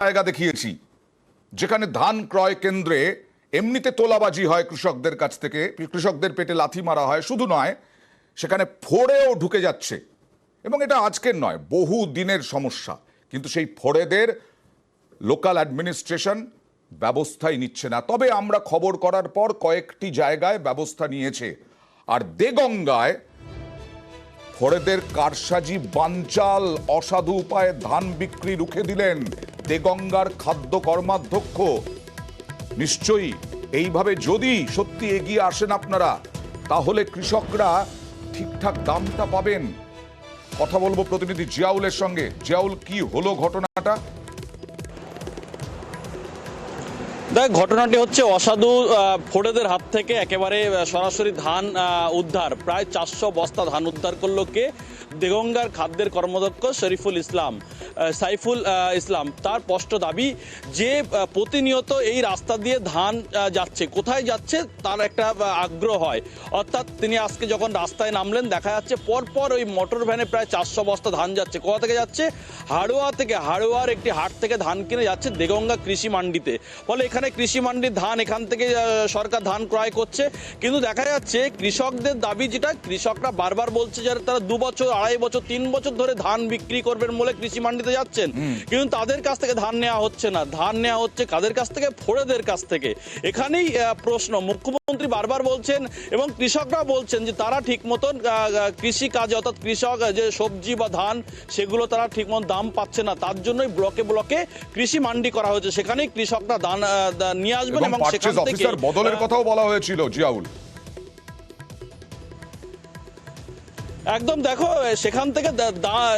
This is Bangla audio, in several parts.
জায়গা দেখিয়েছি যেখানে ধান ক্রয় কেন্দ্রে এমনিতে তোলাবাজি হয় কৃষকদের কাছ থেকে, কৃষকদের পেটে লাথি মারা হয়, শুধু নয় সেখানে ফোড়েও ঢুকে যাচ্ছে। এবং এটা আজকের নয়, বহু দিনের সমস্যা। কিন্তু সেই ফোড়েদের লোকাল অ্যাডমিনিস্ট্রেশন ব্যবস্থাই নিচ্ছে না। তবে আমরা খবর করার পর কয়েকটি জায়গায় ব্যবস্থা নিয়েছে। আর দেগঙ্গায় ফোড়েদের কারসাজি, বানচাল, অসাধু উপায়ে ধান বিক্রি রুখে দিলেন দেগঙ্গার খাদ্য কর্মাধ্যক্ষ। নিশ্চয়ই এইভাবে যদি সত্যি এগিয়ে আসেন আপনারা, তাহলে কৃষকরা ঠিকঠাক দামটা পাবেন। কথা বলবো প্রতিনিধি জিয়াউলের সঙ্গে। জিয়াউল, কি হলো ঘটনাটা? দেখ, ঘটনাটি হচ্ছে অসাধু ফোড়েদের হাত থেকে একেবারে সরাসরি ধান উদ্ধার। প্রায় 400 বস্তা ধান উদ্ধার করলো কে? দেগঙ্গার খাদ্যের কর্মদক্ষ সাইফুল ইসলাম। তার স্পষ্ট দাবি যে প্রতিনিয়ত এই রাস্তা দিয়ে ধান যাচ্ছে, কোথায় যাচ্ছে তার একটা আগ্রহ হয়। অর্থাৎ তিনি আজকে যখন রাস্তায় নামলেন, দেখা যাচ্ছে পরপর ওই মোটর ভ্যানে প্রায় 400 বস্তা ধান যাচ্ছে। কোথা থেকে যাচ্ছে? হাড়োয়ার একটি হাট থেকে ধান কিনে যাচ্ছে দেগঙ্গা কৃষি মান্ডিতে। ফলে এখানে কৃষি মান্ডির ধান, এখান থেকে সরকার ধান ক্রয় করছে। কিন্তু দেখা যাচ্ছে কৃষকদের দাবি যেটা, কৃষকরা বারবার বলছে যে তারা 2 বছর, 2.5 বছর, 3 বছর ধরে ধান বিক্রি করবেন বলে কৃষি মান্ডিতে যাচ্ছেন, কিন্তু তাদের কাছ থেকে ধান নেওয়া হচ্ছে না। ধান নেওয়া হচ্ছে কাদের কাছ থেকে? ফোড়েদের কাছ থেকে। এখানেই প্রশ্ন। মুখ্যমন্ত্রী বারবার বলছেন এবং কৃষকরা বলছেন যে তারা ঠিক মতন কৃষি কাজে, অর্থাৎ কৃষক যে সবজি বা ধান, সেগুলো তারা ঠিক মতন দাম পাচ্ছে না। তার জন্যই ব্লকে ব্লকে কৃষি মান্ডি করা হয়েছে। সেখানেই কৃষকরা ধান নিয়ে আসবেন এবং সেখান থেকে বদলের কথাও বলা হয়েছিল। জিয়াউল, একদম দেখো, সেখান থেকে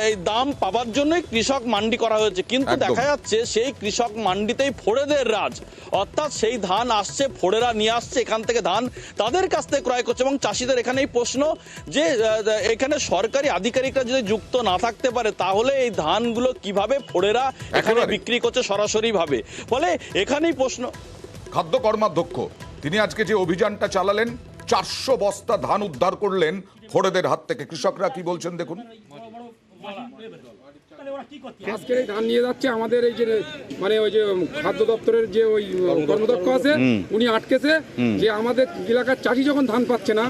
এই দাম পাবার জন্যই কৃষক মান্ডি করা হয়েছে। কিন্তু দেখা যাচ্ছে সেই কৃষক মান্ডিতেই ফোড়েদের রাজ। অর্থাৎ সেই ধান আসছে, ফোড়েরা নিয়ে আসছে এখান থেকে ধান, তাদের কাছ থেকে ক্রয় করছে। এবং চাষিদের এখানেই প্রশ্ন যে এখানে সরকারি আধিকারিকরা যদি যুক্ত না থাকতে পারে, তাহলে এই ধানগুলো কিভাবে ফোড়েরা এখানে বিক্রি করছে সরাসরি ভাবে। ফলে এখানেই প্রশ্ন। খাদ্য কর্মাধ্যক্ষ তিনি আজকে যে অভিযানটা চালালেন, 400 বস্তা ধান উদ্ধার করলেন ফোড়েদের হাত থেকে। কৃষকরা কি বলছেন দেখুন। আজকে ধান নিয়ে যাচ্ছে আমাদের এই যে মানে ওই যে খাদ্য দপ্তরের যে ওই কর্মদক্ষ আছে, উনি আটকেছে যে আমাদের এলাকার চাষি যখন ধান পাচ্ছে না,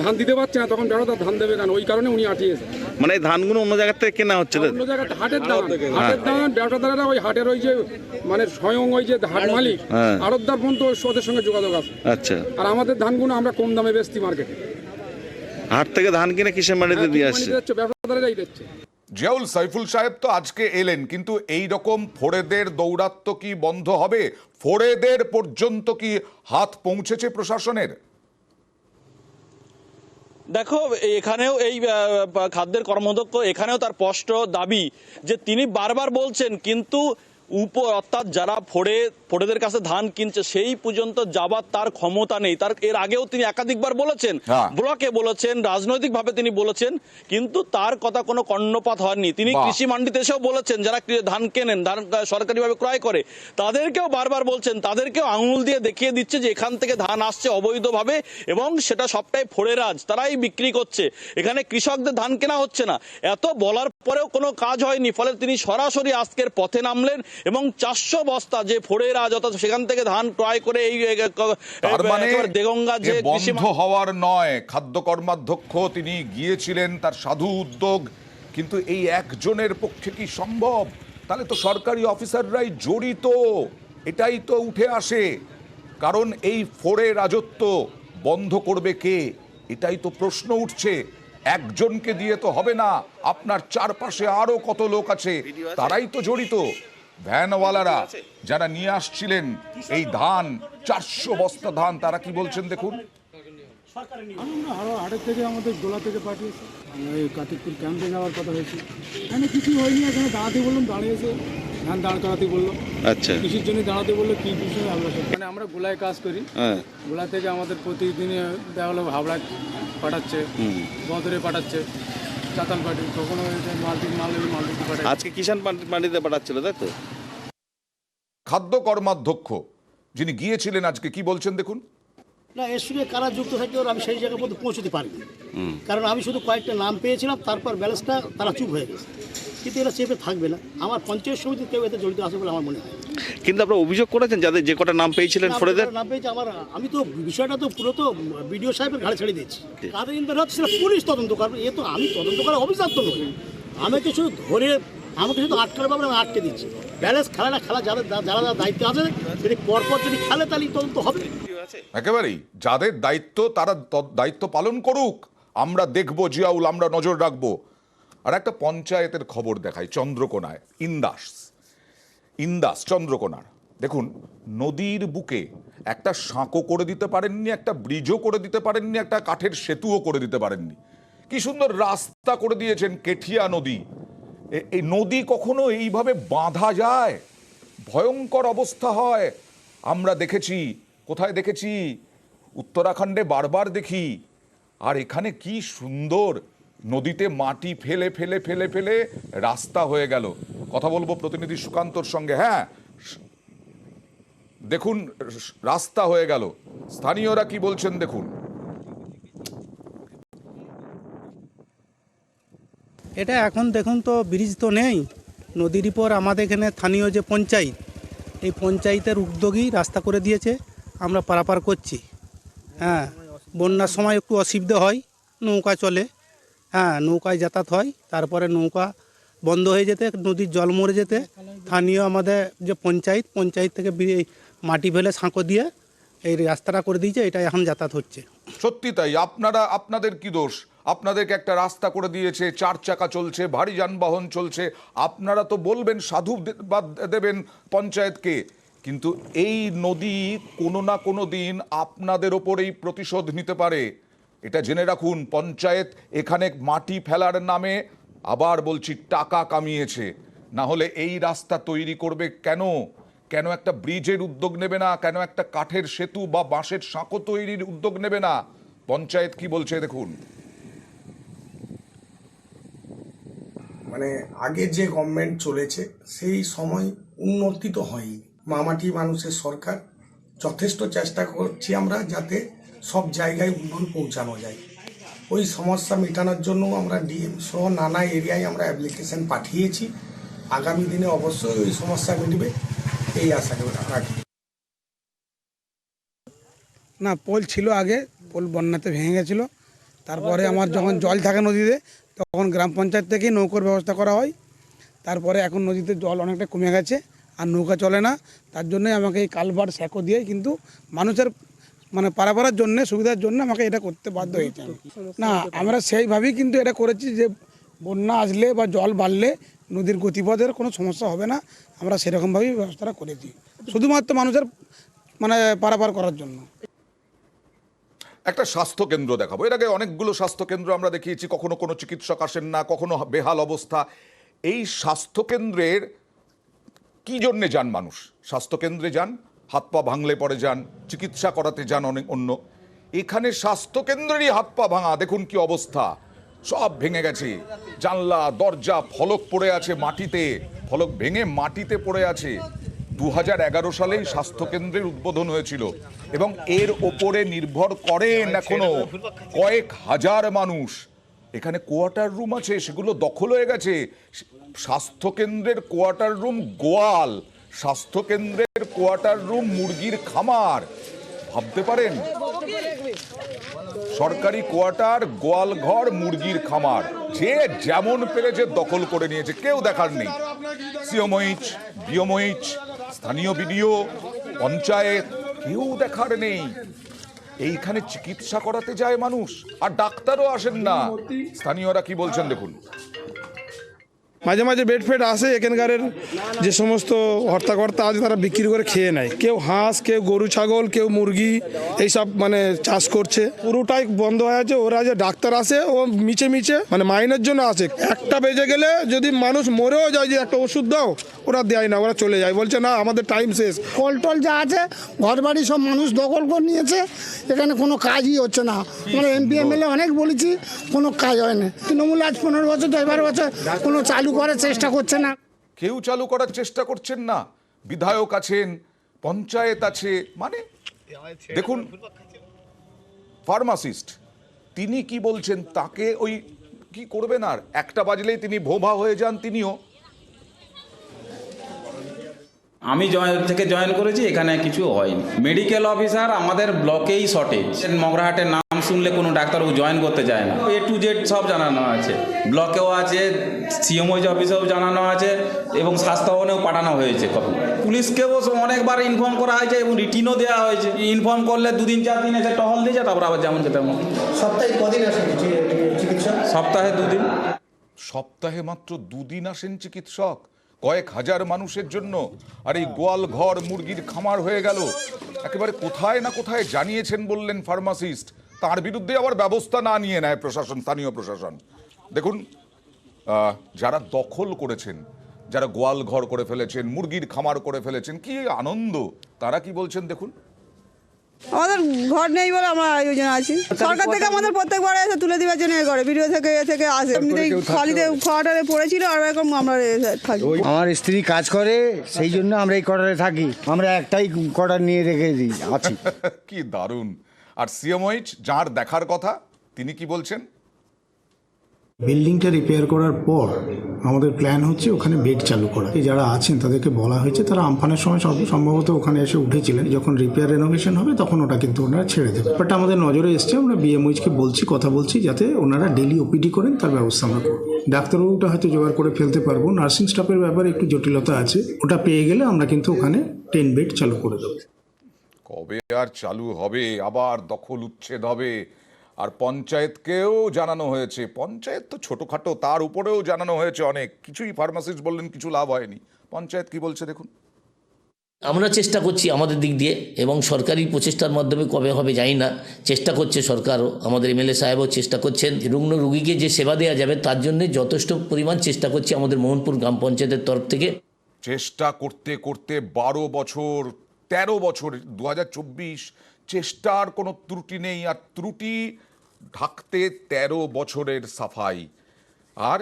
ধান দিতে পারছে না, তখন বেড়া ধান দেবে কেন? ওই কারণে উনি আটিয়েছে। মানে ধানগুলো অন্য জায়গা থেকে কেনা হচ্ছে, অন্য জায়গায় হাটের দাম ব্যবসাদারেরা ওই হাটের ওই যে মানে স্বয়ং ওই যে হাট মালিক, আড়তদার পর্যন্ত ওদের সঙ্গে যোগাযোগ আছে। আচ্ছা। আর আমাদের ধানগুলো আমরা কম দামে বেচছি মার্কেটে। হাট থেকে ধান কিনে কিসের মাটিতে দিয়ে আসছে? ব্যবসাদারেরাই দিচ্ছে। জিয়াউল, সাইফুল সাহেব তো আজকে এলেন, কিন্তু এই রকম ফোড়েদের দৌরাত্ম্য কি বন্ধ হবে? ফোড়েদের পর্যন্ত কি হাত পৌঁছেছে প্রশাসনের? দেখো, এখানেও এই খাদ্যের কর্মদক্ষ এখানেও তার স্পষ্ট দাবি যে তিনি বারবার বলছেন, কিন্তু অর্থাৎ যারা ফোড়েদের কাছে ধান কিনছে সেই পর্যন্ত যাবার তার ক্ষমতা নেই। তার এর আগেও তিনি একাধিকবার বলেছেন, ব্লকে বলেছেন, রাজনৈতিকভাবে তিনি বলেছেন, কিন্তু তার কথা কোনো কর্ণপাত হয়নি। তিনি কৃষি মান্ডিতে এসেও বলেছেন, যারা ধান কেনেন, ধান সরকারিভাবে ক্রয় করে, তাদেরকেও বারবার বলছেন, তাদেরকেও আঙুল দিয়ে দেখিয়ে দিচ্ছে যে এখান থেকে ধান আসছে অবৈধভাবে এবং সেটা সবটাই ফোড়েরাজ, তারাই বিক্রি করছে, এখানে কৃষকদের ধান কেনা হচ্ছে না। এত বলার পরেও কোনো কাজ হয়নি। ফলে তিনি সরাসরি আজকের পথে নামলেন এবং 400 বস্তা যে ফোড়ের রাজ, অর্থাৎ সেখান থেকে ধান ক্রয় করে এই দেগঙ্গা যে বন্ধ হওয়ার নয়। খাদ্য কর্মাধ্যক্ষ তিনি গিয়েছিলেন, তার সাধু উদ্যোগ, কিন্তু এই একজনের পক্ষে কি সম্ভব? তাহলে তো সরকারি অফিসাররাই জড়িত, এটাই তো উঠে আসে। কারণ এই ফোড়ে রাজত্ব বন্ধ করবে কে? এটাই তো প্রশ্ন উঠছে। একজনকে দিয়ে তো হবে না, আপনার চারপাশে আরো কত লোক আছে, তারাই তো জড়িত। ভ্যানওয়ালারা যারা নিয়ে আসছিলেন এই ধান, 400 বস্তা ধান, তারা কি বলছেন দেখুন। হাটের থেকে আমাদের গোলা থেকে পাঠিয়েছে, এই কাটিকপুর ক্যাম্পে যাওয়ার কথা হয়েছে। এখানে কিছু হয়নি, এখানে দাঁড়াতে বললাম, দাঁড়িয়েছে, ধান দাঁড় করাতে বললো। আচ্ছা, কৃষির জন্য দাঁড়াতে বললো। কি বিষয়ে মানে আমরা গোলায় কাজ করি, গোলা থেকে আমাদের প্রতিদিনে দেখা হলো হাবড়া পাঠাচ্ছে, বদরে পাঠাচ্ছে, চাতাল পাঠি, কখনো মালদিতে পাঠাচ্ছে। আজকে কিষাণ মান্ডিতে পাঠাচ্ছিল, তাই তো? খাদ্য কর্মাধ্যক্ষ যিনি গিয়েছিলেন আজকে কি বলছেন দেখুন। না, এর সঙ্গে কারা যুক্ত থাকে ওর আমি সেই জায়গা পর্যন্ত পৌঁছতে পারিনি, কারণ আমি শুধু কয়েকটা নাম পেয়েছিলাম, তারপর ব্যালেন্সটা তারা চুপ হয়ে গেছে। কিন্তু এরা চেপে থাকবে না। আমার পঞ্চায়েত সমিতির কেউ এতে জড়িত আছে বলে আমার মনে হয় না। কিন্তু আপনারা অভিযোগ করেছেন যাদের যে কটা নাম পেয়েছিলেন ফোরেদের? নাম পেয়েছে আমি তো বিষয়টা তো পুরো তো বিডিও সাহেবের ঘাড়ে ছেড়ে দিচ্ছি। কাদের ইন্টার হচ্ছে সেটা পুলিশ তদন্ত করবে। এ তো আমি তদন্ত করার অফিসার তো নই। আমাকে শুধু ধরে আমাকে শুধু আটকার ব্যাপারে আমি আটকে দিচ্ছি। ব্যালেন্স খেলাটা খেলা যারা যারা দায়িত্ব আছে যদি পরপর যদি খেলে তাহলে তদন্ত হবে। একেবারেই যাদের দায়িত্ব তারা দায়িত্ব পালন করুক, আমরা দেখবো জিয়াউল, আমরা নজর রাখবো। আর একটা পঞ্চায়েতের খবর দেখাই চন্দ্রকোনায়, ইন্দাস চন্দ্রকোনার। দেখুন, নদীর বুকে একটা সাঁকো করে দিতে পারেননি, একটা ব্রিজও করে দিতে পারেননি, একটা কাঠের সেতুও করে দিতে পারেননি। কি সুন্দর রাস্তা করে দিয়েছেন কেঠিয়া নদী। এই নদী কখনো এইভাবে বাঁধা যায়? ভয়ঙ্কর অবস্থা হয়। আমরা দেখেছি, কোথায় দেখেছি? উত্তরাখণ্ডে বারবার দেখি। আর এখানে কি সুন্দর নদীতে মাটি ফেলে ফেলে ফেলে ফেলে রাস্তা হয়ে গেল। কথা বলবো প্রতিনিধি সুকান্তর সঙ্গে। হ্যাঁ, দেখুন রাস্তা হয়ে গেল। স্থানীয়রা কি বলছেন দেখুন। এটা এখন দেখুন তো ব্রিজ তো নেই নদীর উপর। আমাদের এখানে স্থানীয় যে পঞ্চায়েত, এই পঞ্চায়েতের উদ্যোগী রাস্তা করে দিয়েছে, আমরা পারাপার করছি। হ্যাঁ, বন্যার সময় একটু অসুবিধা হয়, নৌকা চলে, হ্যাঁ নৌকায় যাতায়াত হয়। তারপরে নৌকা বন্ধ হয়ে যেতে, নদীর জল মরে যেতে স্থানীয় আমাদের যে পঞ্চায়েত থেকে মাটি ফেলে সাঁকো দিয়ে এই রাস্তাটা করে দিয়েছে, এটা এখন যাতায়াত হচ্ছে। সত্যি তাই। আপনাদের কি দোষ? আপনাদেরকে একটা রাস্তা করে দিয়েছে, 4 চাকা চলছে, ভারী যানবাহন চলছে, আপনারা তো বলবেন, সাধু দেবেন পঞ্চায়েতকে। কিন্তু এই নদী কোনো না কোনো দিন আপনাদের ওপরেই প্রতিশোধ নিতে পারে, এটা জেনে রাখুন। পঞ্চায়েত এখানে মাটি ফেলার নামে, আবার বলছি, টাকা কামিয়েছে। না হলে এই রাস্তা তৈরি করবে কেন? কেন একটা ব্রিজের উদ্যোগ নেবে না? কেন একটা কাঠের সেতু বা বাঁশের সাঁকো তৈরির উদ্যোগ নেবে না? পঞ্চায়েত কি বলছে দেখুন। মানে আগে যে গভর্নমেন্ট চলেছে সেই সময় উন্নতি তো হয়নি। মামাটি মানুষের সরকার, যথেষ্ট চেষ্টা করছি আমরা যাতে সব জায়গায় উন্নয়ন পৌঁছানো যায়। ওই সমস্যা মেটানোর জন্য আমরা ডিএম সহ নানা এরিয়ায় আমরা অ্যাপ্লিকেশন পাঠিয়েছি। আগামী দিনে অবশ্যই ওই সমস্যা মিটবে এই আশা রাখি। না, পোল ছিল আগে, পোল বন্যাতে ভেঙে গেছিলো। তারপরে আমার যখন জল থাকে নদীতে তখন গ্রাম পঞ্চায়েত থেকেই নৌকোর ব্যবস্থা করা হয়। তারপরে এখন নদীতে জল অনেকটা কমে গেছে, আর নৌকা চলে না। তার জন্যই আমাকে এই কালভার্ট স্যাকো দিয়ে কিন্তু মানুষের মানে পারাপারের জন্য সুবিধার জন্য আমাকে এটা করতে বাধ্য হয়েছে। না, আমরা সেইভাবেই কিন্তু এটা করেছি যে বন্যা আসলে বা জল বাড়লে নদীর গতিপথের কোনো সমস্যা হবে না। আমরা সেরকমভাবেই ব্যবস্থাটা করেছি, শুধুমাত্র মানুষের মানে পারাপার করার জন্য। একটা স্বাস্থ্য কেন্দ্র দেখাবো। এর আগে অনেকগুলো স্বাস্থ্য কেন্দ্র আমরা দেখিয়েছি, কখনো কোনো চিকিৎসক আসেন না, কখনো বেহাল অবস্থা। এই স্বাস্থ্য কেন্দ্রের কি জন্যে যান মানুষ? স্বাস্থ্য কেন্দ্রে যান, হাত পা ভাঙলে পরে যান, চিকিৎসা করাতে যান অনেক অন্য। এখানে স্বাস্থ্য কেন্দ্রেরই হাত পা ভাঙা, দেখুন কি অবস্থা। সব ভেঙে গেছে, জানলা দরজা ফলক পড়ে আছে মাটিতে, ফলক ভেঙে মাটিতে পড়ে আছে। 2011 সালেই স্বাস্থ্যকেন্দ্রের উদ্বোধন হয়েছিল এবং এর ওপরে নির্ভর করেন এখনো কয়েক হাজার মানুষ। এখানে কোয়ার্টার রুম আছে, সেগুলো দখল হয়ে গেছে। স্বাস্থ্যকেন্দ্রের কোয়ার্টার রুম গোয়াল, স্বাস্থ্যকেন্দ্রের কোয়ার্টার রুম মুরগির খামার। ভাবতে পারেন, সরকারি কোয়ার্টার, গোয়াল ঘর, মুরগির খামার, যে যেমন পেরেছে দখল করে নিয়েছে, কেউ দেখার নেই। সিওমইচ, বিওমইচ, স্থানীয় বিডিও, পঞ্চায়েত, কেউ দেখার নেই। এইখানে চিকিৎসা করাতে যায় মানুষ, আর ডাক্তারও আসেন না। স্থানীয়রা কি বলছেন দেখুন। মাঝে মাঝে বেড ফেড আসে, এখানকারের যে সমস্ত হর্তাকর্তা আছে তারা বিক্রি করে খেয়ে নেয়। কেউ হাঁস, কেউ গরু ছাগল, কেউ মুরগি এইসব মানে চাষ করছে, পুরোটাই বন্ধ হয়ে আছে। ওরা যে ডাক্তার আসে ও মিছে মিছে মানে মাইনের জন্য আসে। 1টা বেজে গেলে যদি মানুষ মরেও যায় যে একটা ওষুধ দাও, ওরা দেয় না, ওরা চলে যায়, বলছে না আমাদের টাইম শেষ। কল টল যা আছে ঘর বাড়ি সব মানুষ দখল করে নিয়েছে, এখানে কোনো কাজই হচ্ছে না। আমরা এমপি এমএলএ অনেক বলেছি, কোনো কাজ হয় না। তৃণমূল আজ 15 বছর 12 বছর কোনো চালু করার চেষ্টা করছে না। কেউ চালু করার চেষ্টা করছেন না। বিধায়ক আছেন, পঞ্চায়েত আছে, মানে দেখুন ফার্মাসিস্ট তিনি কি বলছেন, তাকে ওই কি করবেন আর, 1টা বাজলেই তিনি ভোভা হয়ে যান তিনিও। আমি জয়েন করেছি, এখানে কিছু হয়নি। মেডিকেল অফিসার আমাদের ব্লকেই শর্টেজ। মগরাহাটের নাম শুনলে কোনো ডাক্তারবাবু জয়েন করতে চায় না। A to Z সব জানানো আছে, ব্লকেও আছে, সিএমওইচ অফিসেও জানানো আছে এবং স্বাস্থ্য ভবনেও পাঠানো হয়েছে। পুলিশকেও অনেকবার ইনফর্ম করা হয়েছে এবং রিটিনও দেওয়া হয়েছে। ইনফর্ম করলে 2 দিন 4 দিন এসে টহল দিয়ে যায়, তারপর আবার যেমন তেমন। সপ্তাহে কদিন আসে চিকিৎসা? সপ্তাহে 2 দিন। সপ্তাহে মাত্র 2 দিন আসেন চিকিৎসক কয়েক হাজার মানুষের জন্য। আর এই গোয়াল ঘর মুরগির খামার হয়ে গেল। একেবারে কোথায় না কোথায় জানিয়েছেন বললেন ফার্মাসিস্ট, তার বিরুদ্ধে আবার ব্যবস্থা না নিয়ে নেয় প্রশাসন, স্থানীয় প্রশাসন। দেখুন, যারা দখল করেছেন, যারা গোয়াল ঘর করে ফেলেছেন, মুরগির খামার করে ফেলেছেন, কি আনন্দ, তারা কি বলছেন দেখুন। আমাদের ঘর নেই বলে আমরা আয়োজন আছি। সরকার থেকে আমাদের প্রত্যেকবার এসে তুলে দেওয়ার জন্য করে ভিডিও থেকে আসে। এমনিতেই খালিতে কোয়ার্টারে পড়েছিল, আর এখন আমরা থাকি। আমার স্ত্রী কাজ করে, সেই জন্য আমরা এই কোয়ার্টারে থাকি। আমরা একটাই কোয়ার্টার নিয়ে রেখে দিই আছি। কি দারুণ। আর সিএমওইচ যার দেখার কথা, তিনি কি বলছেন? বিল্ডিংটা রিপেয়ার করার পর আমাদের প্ল্যান হচ্ছে ওখানে বেড চালু করা। যারা আছেন তাদেরকে বলা হয়েছে, তারা আমফানের সময় সম্ভবত ওখানে এসে উঠেছিলেন। যখন রিপেয়ার রেনোভেশন হবে তখন ওটা কিন্তু ওনারা ছেড়ে দেবে। বাট আমাদের নজরে এসছে, আমরা বিএমওইচকে কথা বলছি যাতে ওনারা ডেলি ওপিডি করেন, তার ব্যবস্থা আমরা করব। ডাক্তারবাবুটা হয়তো জোগাড় করে ফেলতে পারবো, নার্সিং স্টাফের ব্যাপারে একটু জটিলতা আছে, ওটা পেয়ে গেলে আমরা কিন্তু ওখানে 10 বেড চালু করে দেবো। কবে আর চালু হবে? আবার দখল উচ্ছেদ হবে। আর পঞ্চায়েতকেও জানানো হয়েছে, পঞ্চায়েত তো ছোটোখাটো, তার উপরেও জানানো হয়েছে অনেক কিছুই। ফার্মাসিস্ট বললেন কিছু লাভ হয়নি। পঞ্চায়েত কি বলছে দেখুন। আমরা চেষ্টা করছি আমাদের দিক দিয়ে, এবং সরকারি প্রচেষ্টার মাধ্যমে কবে হবে জানি না, চেষ্টা করছে সরকারও, আমাদের এমএলএ সাহেবও চেষ্টা করছেন। রুগ্ন রুগীকে যে সেবা দেওয়া যাবে তার জন্য যথেষ্ট পরিমাণ চেষ্টা করছি আমাদের মোহনপুর গ্রাম পঞ্চায়েতের তরফ থেকে। চেষ্টা করতে করতে 12 বছর, 13 বছর, 2024, চেষ্টার কোনো ত্রুটি নেই। আর ত্রুটি ঢাকতে 13 বছরের সাফাই। আর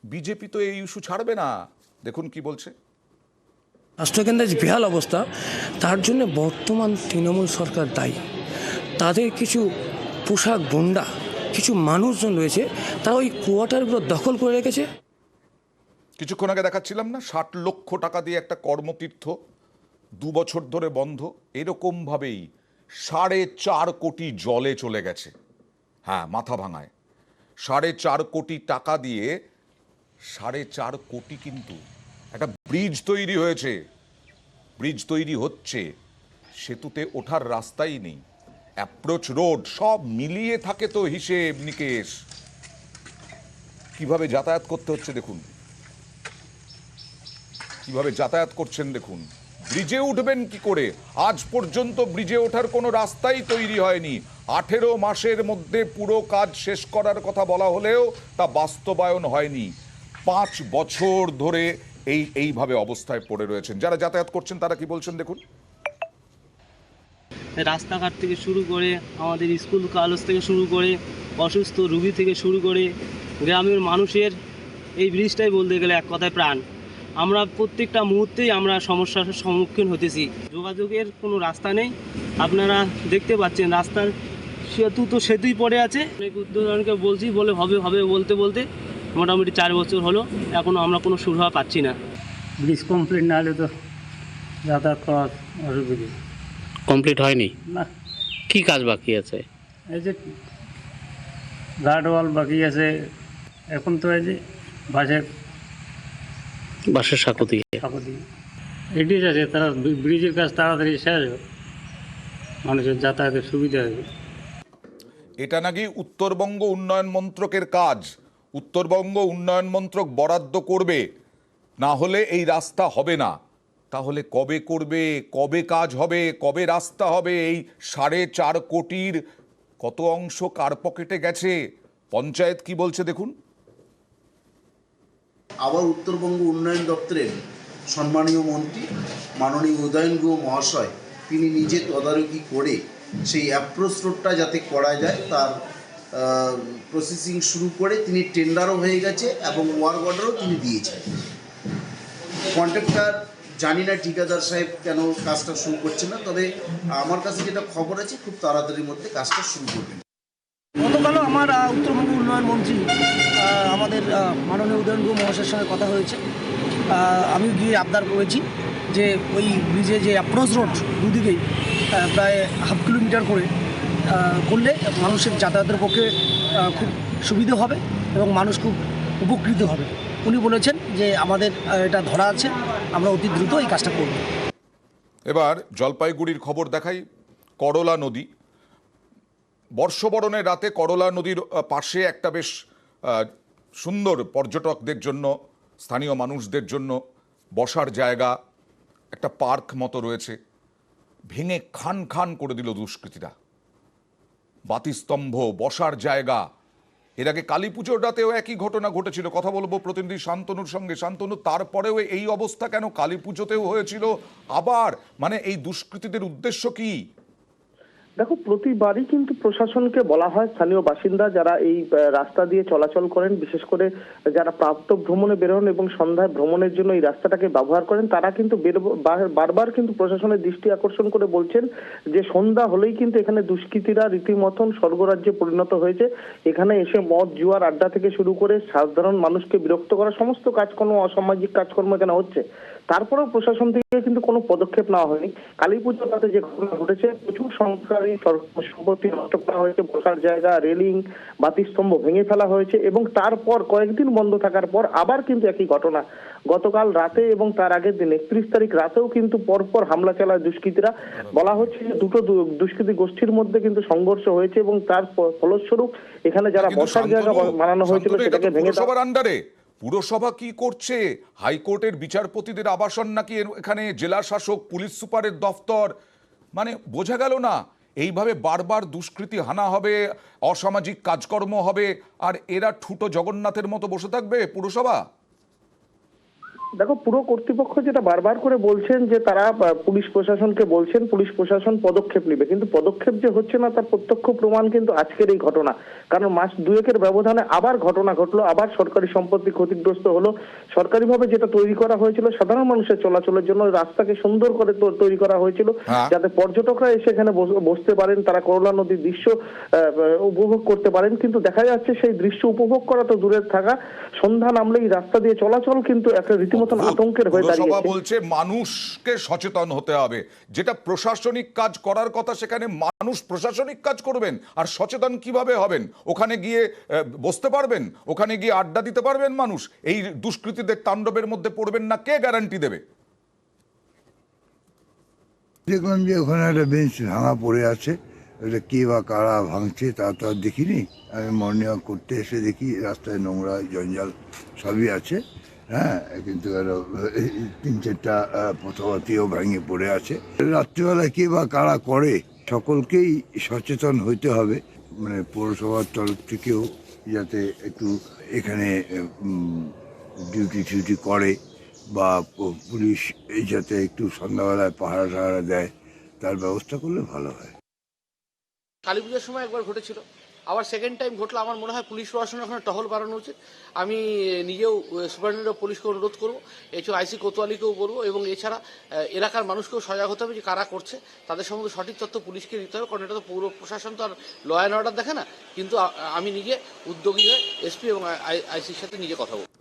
বিজেপি তো এই ইস্যু ছাড়বে না। দেখুন কি বলছে। স্বাস্থ্যকেন্দ্রের যে বেহাল অবস্থা, তার জন্য বর্তমান তৃণমূল সরকার দায়ী। তাদের কিছু পোশাক গুন্ডা, কিছু মানুষজন রয়েছে, তারা ওই কোয়ার্টারগুলো দখল করে রেখেছে। কিছুক্ষণ আগে দেখাচ্ছিলাম না, 60 লক্ষ টাকা দিয়ে একটা কর্মতীর্থ 2 বছর ধরে বন্ধ। এরকমভাবেই 4.5 কোটি জলে চলে গেছে। হ্যাঁ, মাথা ভাঙায়। 4.5 কোটি টাকা দিয়ে 4.5 কোটি, কিন্তু একটা ব্রিজ তৈরি হয়েছে, ব্রিজ তৈরি হচ্ছে, সেতুতে ওঠার রাস্তাই নেই, অ্যাপ্রোচ রোড সব মিলিয়ে থাকে তো হিসেব নিকেশ। কিভাবে যাতায়াত করতে হচ্ছে দেখুন, কিভাবে যাতায়াত করছেন দেখুন। ব্রিজে উঠবেন কি করে? আজ পর্যন্ত ব্রিজে ওঠার কোনো রাস্তাই তৈরি হয়নি। 18 মাসের মধ্যে পুরো কাজ শেষ করার কথা বলা হলেও তা বাস্তবায়ন হয়নি। 5 বছর ধরে এইভাবে অবস্থায় পড়ে রয়েছেন। যারা যাতায়াত করছেন তারা কি বলছেন দেখুন। রাস্তাঘাট থেকে শুরু করে, আমাদের স্কুল কলেজ থেকে শুরু করে, অসুস্থ রুগী থেকে শুরু করে, গ্রামের মানুষের এই ব্রিজটাই বলতে গেলে এক কথায় প্রাণ। আমরা প্রত্যেকটা মুহূর্তেই আমরা সমস্যার সম্মুখীন হতেছি। যোগাযোগের কোনো রাস্তা নেই, আপনারা দেখতে পাচ্ছেন রাস্তার সেতু তো সেতুই পড়ে আছে। অনেক উদ্যোগকে বলছি, বলে হবে হবে বলতে বলতে মোটামুটি 4 বছর হলো, এখনও আমরা কোনো সুরাহা পাচ্ছি না। ব্রিজ কমপ্লিট না হলে তো যাতায়াত করার অসুবিধা। কমপ্লিট হয়নি না, কি কাজ বাকি আছে? এই যে গার্ডওয়াল বাকি আছে, এখন তো এই যে বাসের সাঁকো দিয়ে এডিট আছে, তারা ব্রিজের কাজ তাড়াতাড়ি শেষ হবে, মানুষের যাতায়াতের সুবিধা হবে। এটা নাকি উত্তরবঙ্গ উন্নয়ন মন্ত্রকের কাজ। উত্তরবঙ্গ উন্নয়ন মন্ত্রক বরাদ্দ করবে, না হলে এই রাস্তা হবে না। তাহলে কবে করবে, কবে কাজ হবে, কবে রাস্তা হবে? এই 4.5 কোটির কত অংশ কার পকেটে গেছে? পঞ্চায়েত কি বলছে দেখুন। আবার উত্তরবঙ্গ উন্নয়ন দপ্তরের সম্মানীয় মন্ত্রী মাননীয় উদয়ন গুহ মহাশয়, তিনি নিজে তদারকি করে সেই অ্যাপ্রোচ রোডটা যাতে করা যায় তার প্রসেসিং শুরু করে তিনি টেন্ডারও হয়ে গেছে এবং ওয়ার্ক অর্ডারও তিনি দিয়েছেন। কন্ট্রাক্টর জানি না ঠিকাদার সাহেব কেন কাজটা শুরু করছে না, তবে আমার কাছে যেটা খবর আছে খুব তাড়াতাড়ির মধ্যে কাজটা শুরু করবেন। গতকালও আমার উত্তরবঙ্গ উন্নয়ন মন্ত্রী আমাদের মাননীয় উদয়ন গুহ মহাশয়ের সঙ্গে কথা হয়েছে। আমি গিয়ে আবদার করেছি যে ওই ব্রিজে যে অ্যাপ্রোচ রোড দুদিকেই প্রায় হাফ কিলোমিটার করে করলে মানুষের যাতায়াতের পক্ষে খুব সুবিধে হবে এবং মানুষ খুব উপকৃত হবে। উনি বলেছেন যে আমাদের এটা ধরা আছে, আমরা অতি দ্রুত এই কাজটা করব। এবার জলপাইগুড়ির খবর দেখাই। করলা নদী, বর্ষবরণের রাতে করলা নদীর পাশে একটা বেশ সুন্দর পর্যটকদের জন্য, স্থানীয় মানুষদের জন্য বসার জায়গা, একটা পার্ক মতো রয়েছে, ভেঙে খান খান করে দিল দুষ্কৃতীরা। বাতিস্তম্ভ, বসার জায়গা। এর আগে কালী পুজোর রাতেও একই ঘটনা ঘটেছিল। কথা বলবো প্রতিনিধি শান্তনুর সঙ্গে। শান্তনু, তারপরেও এই অবস্থা কেন? কালী পুজোতেও হয়েছিল আবার, মানে এই দুষ্কৃতীদের উদ্দেশ্য কি? দেখো, প্রতিবারই কিন্তু প্রশাসনকে বলা হয়, স্থানীয় বাসিন্দা যারা এই রাস্তা দিয়ে চলাচল করেন, বিশেষ করে যারা প্রাপ্ত ভ্রমণে বেরোন এবং সন্ধ্যায় ভ্রমণের জন্য এই রাস্তাটাকে ব্যবহার করেন, তারা কিন্তু বারবার কিন্তু প্রশাসনের দৃষ্টি আকর্ষণ করে বলছেন যে সন্ধ্যা হলেই কিন্তু এখানে দুষ্কৃতীরা রীতিমতন স্বর্গরাজ্যে পরিণত হয়েছে। এখানে এসে মদ জুয়ার আড্ডা থেকে শুরু করে সাধারণ মানুষকে বিরক্ত করা সমস্ত কাজকর্ম, অসামাজিক কাজকর্ম এখানে হচ্ছে। তারপরেও প্রশাসন থেকে কিন্তু কোনো পদক্ষেপ নেওয়া হয়নি। কালী পুজোর রাতে যে ঘটনা ঘটেছে, প্রচুর সংখ্যায় সম্পত্তি নষ্ট করা হয়েছে, বসার জায়গা, রেলিং, বাতিস্তম্ভ ভেঙে ফেলা হয়েছে এবং তারপর কয়েকদিন বন্ধ থাকার পর আবার কিন্তু একই ঘটনা গতকাল রাতে এবং তার আগের দিন 31 তারিখ রাতেও কিন্তু পরপর হামলা চালায় দুষ্কৃতীরা। বলা হচ্ছে যে দুটো দুষ্কৃতী গোষ্ঠীর মধ্যে কিন্তু সংঘর্ষ হয়েছে এবং তার ফলস্বরূপ এখানে যারা বসার জায়গা বানানো হয়েছিল সেটাকে ভেঙে দেওয়া। আন্ডারে পুরসভা কি করছে? হাইকোর্টের বিচারপতিদের আবাসন নাকি এখানে জেলা শাসক, পুলিশ সুপারের দফতর? মানে বোঝা গেল না। এইভাবে বারবার দুষ্কৃতী হানা হবে, অসামাজিক কাজকর্ম হবে, আর এরা ঠুটো জগন্নাথের মতো বসে থাকবে পুরসভা? দেখো, পুরো কর্তৃপক্ষ যেটা বারবার করে বলছেন যে তারা পুলিশ প্রশাসনকে বলছেন পুলিশ প্রশাসন পদক্ষেপ নেবে, কিন্তু পদক্ষেপ যে হচ্ছে না তার প্রত্যক্ষ প্রমাণ কিন্তু আজকের এই ঘটনা। কারণ মাস দুয়েকের ব্যবধানে আবার ঘটনা ঘটলো, আবার সরকারি সম্পত্তি ক্ষতিগ্রস্ত হলো। সরকারিভাবে যেটা তৈরি করা হয়েছিল সাধারণ মানুষের চলাচলের জন্য, রাস্তাকে সুন্দর করে তৈরি করা হয়েছিল যাতে পর্যটকরা এসে এখানে বসতে পারেন, তারা করলা নদীর দৃশ্য উপভোগ করতে পারেন। কিন্তু দেখা যাচ্ছে সেই দৃশ্য উপভোগ করা তো দূরের থাকা, সন্ধ্যা নামলেই রাস্তা দিয়ে চলাচল কিন্তু একটা রীতিমতো আতঙ্কের হয়ে দাঁড়িয়েছে। পুরসভা বলছে মানুষকে সচেতন হতে হবে। যেটা প্রশাসনিক কাজ করার কথা সেখানে মানুষ প্রশাসনিক কাজ করবেন, আর সচেতন কিভাবে হবেন? ওখানে গিয়ে বসতে পারবেন? ওখানে গিয়ে আড্ডা দিতে পারবেন মানুষ? এই দুষ্কৃতীদের তাণ্ডবের মধ্যে পড়বেন না? কে গ্যারান্টি দেবে? দেখলাম যে ওখানে একটা বেঞ্চ ভাঙা পড়ে আছে, ওটা কে বা কারা ভাঙছে তা তো আর দেখিনি। আমি মর্নিং ওয়াক করতে এসে দেখি রাস্তায় নোংরা জঞ্জাল সবই আছে। হ্যাঁ, কিন্তু তিন চারটা পথবাতিও ভেঙে পড়ে আছে। রাত্রিবেলা কে বা কারা করে, সকলকেই সচেতন হইতে হবে। মানে পৌরসভার তরফ থেকেও যাতে একটু এখানে ডিউটি টিউটি করে, বা পুলিশ যাতে একটু সন্ধ্যাবেলায় পাহারা টাহারা দেয়, তার ব্যবস্থা করলে ভালো হয়। কালী পুজোর সময় একবার ঘটেছিল, আবার সেকেন্ড টাইম ঘটলো। আমার মনে হয় পুলিশ প্রশাসনের ওখানে টহল বাড়ানো উচিত। আমি নিজেও সুপারিনটেন্ডেন্ট অফ পুলিশকে অনুরোধ করবো, এছাড়া আইসি কোতোয়ালিকেও বলবো, এবং এছাড়া এলাকার মানুষকেও সজাগ হতে হবে যে কারা করছে, তাদের সম্বন্ধে সঠিক তথ্য পুলিশকে দিতে হবে। কারণ এটা তো পৌর প্রশাসন তো আর ল অ্যান্ড অর্ডার দেখে না। কিন্তু আমি নিজে উদ্যোগী হয়ে এসপি এবং আইসির সাথে নিজে কথা বলবো।